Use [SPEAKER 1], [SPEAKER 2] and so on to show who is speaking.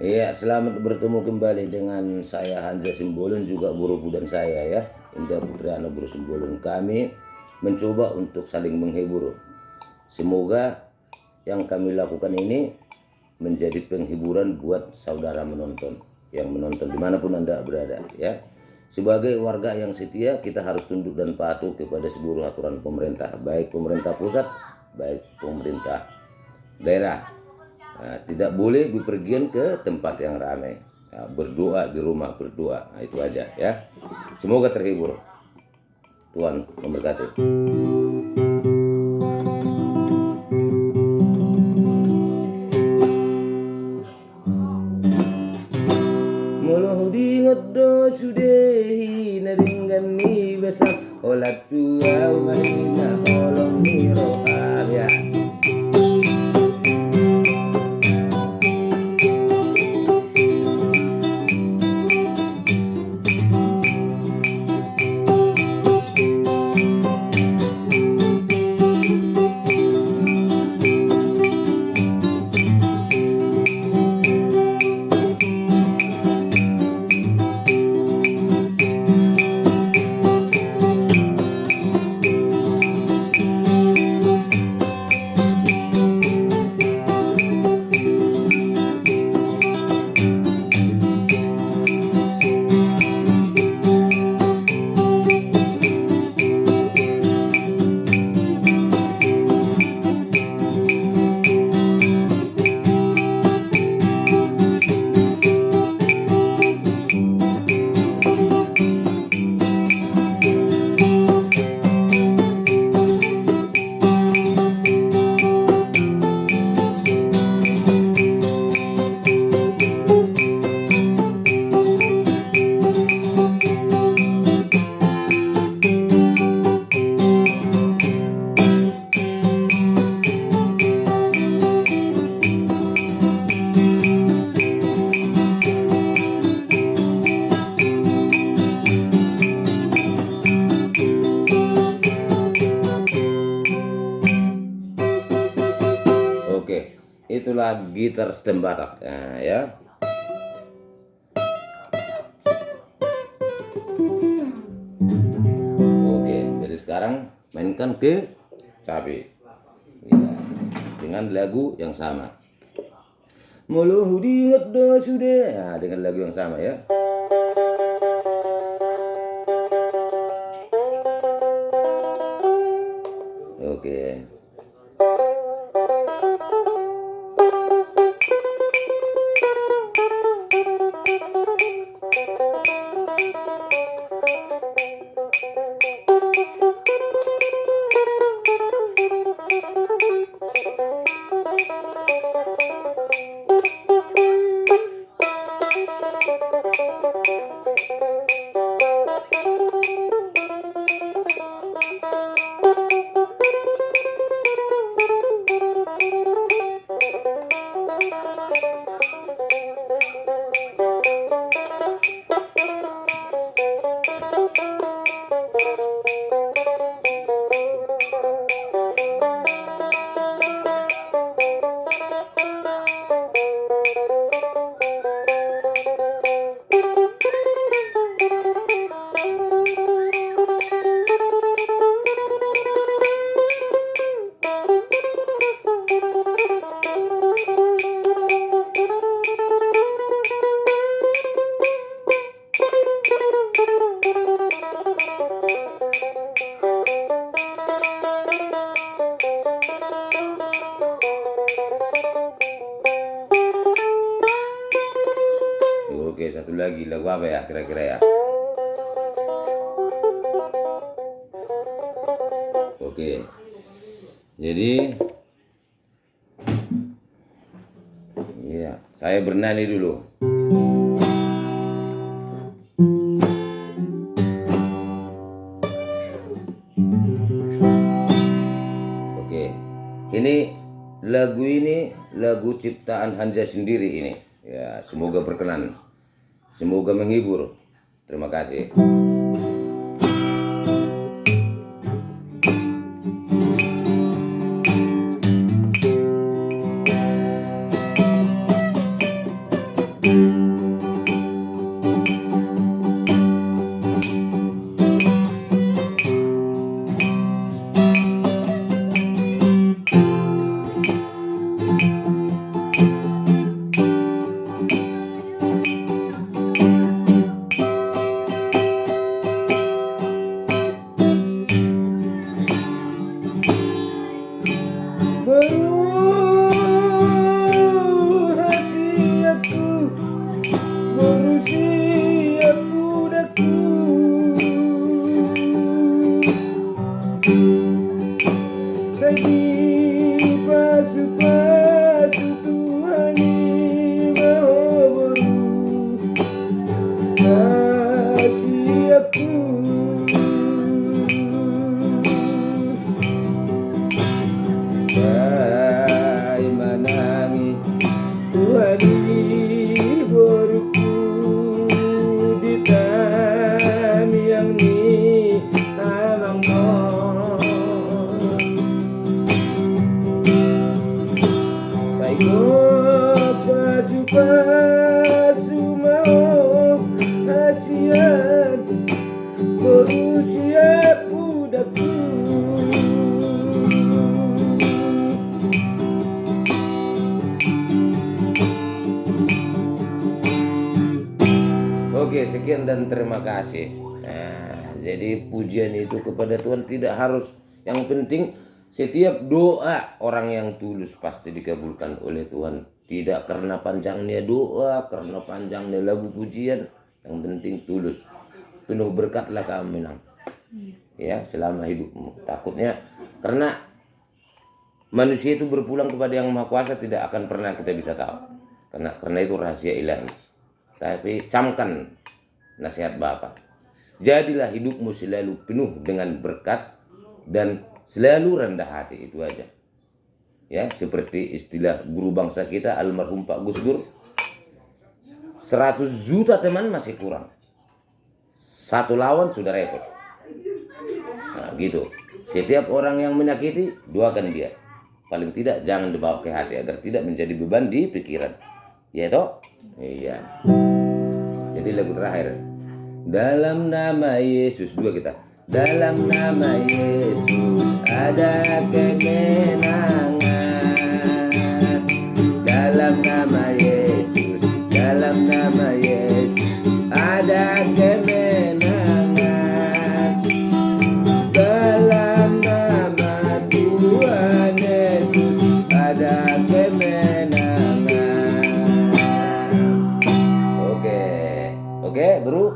[SPEAKER 1] Iya, selamat bertemu kembali dengan saya Hanza Simbolon, juga Buru dan saya ya, Indah Putriana Buru Simbolon. Kami mencoba untuk saling menghibur. Semoga yang kami lakukan ini menjadi penghiburan buat saudara menonton, yang menonton dimanapun Anda berada ya. Sebagai warga yang setia, kita harus tunduk dan patuh kepada seluruh aturan pemerintah, baik pemerintah pusat, baik pemerintah daerah. Nah, tidak boleh bepergian ke tempat yang ramai. Nah, berdoa di rumah, berdoa. Nah, itu aja ya. Semoga terhibur. Tuhan memberkati. Muluh di ngedo sudehi naringgan mi besar olat tua marina tolong mi roham ya. Oke, itulah gitar stem Batak. Nah, ya. Oke, jadi sekarang mainkan ke cabe. Ya, dengan lagu yang sama. Muluh diingat do sudah. Nah, dengan lagu yang sama ya. Oke. Oke, satu lagi lagu apa ya kira-kira ya? Oke. Jadi iya, saya bernyanyi dulu. Oke. Ini lagu ciptaan Hanza sendiri ini. Ya, semoga berkenan. Semoga menghibur. Terima kasih. Bali boruku di tamiang ni tamang mo. Saiko pasu-pasu mau asian berusia budaku. Oke, sekian dan terima kasih. Nah, jadi pujian itu kepada Tuhan tidak harus, yang penting setiap doa orang yang tulus pasti dikabulkan oleh Tuhan. Tidak karena panjangnya doa, karena panjangnya lagu pujian, yang penting tulus. Penuh berkatlah kamu menang. Ya, selama hidupmu. Takutnya karena manusia itu berpulang kepada Yang Maha Kuasa tidak akan pernah kita bisa tahu. Karena itu rahasia ilahi. Tapi camkan nasihat Bapak. Jadilah hidupmu selalu penuh dengan berkat dan selalu rendah hati, itu aja. Ya, seperti istilah guru bangsa kita almarhum Pak Gus Dur, 100 juta teman masih kurang, 1 lawan sudah repot. Nah, gitu. Setiap orang yang menyakiti, doakan dia. Paling tidak jangan dibawa ke hati agar tidak menjadi beban di pikiran. Ya toh? Iya. Jadi lagu terakhir. Dalam nama Yesus, dua kita. Dalam nama Yesus ada kemenangan. Dalam nama Yesus, dalam nama Yesus ada kemenangan. Dalam nama Tuhan Yesus ada kemenangan. Oke, bro.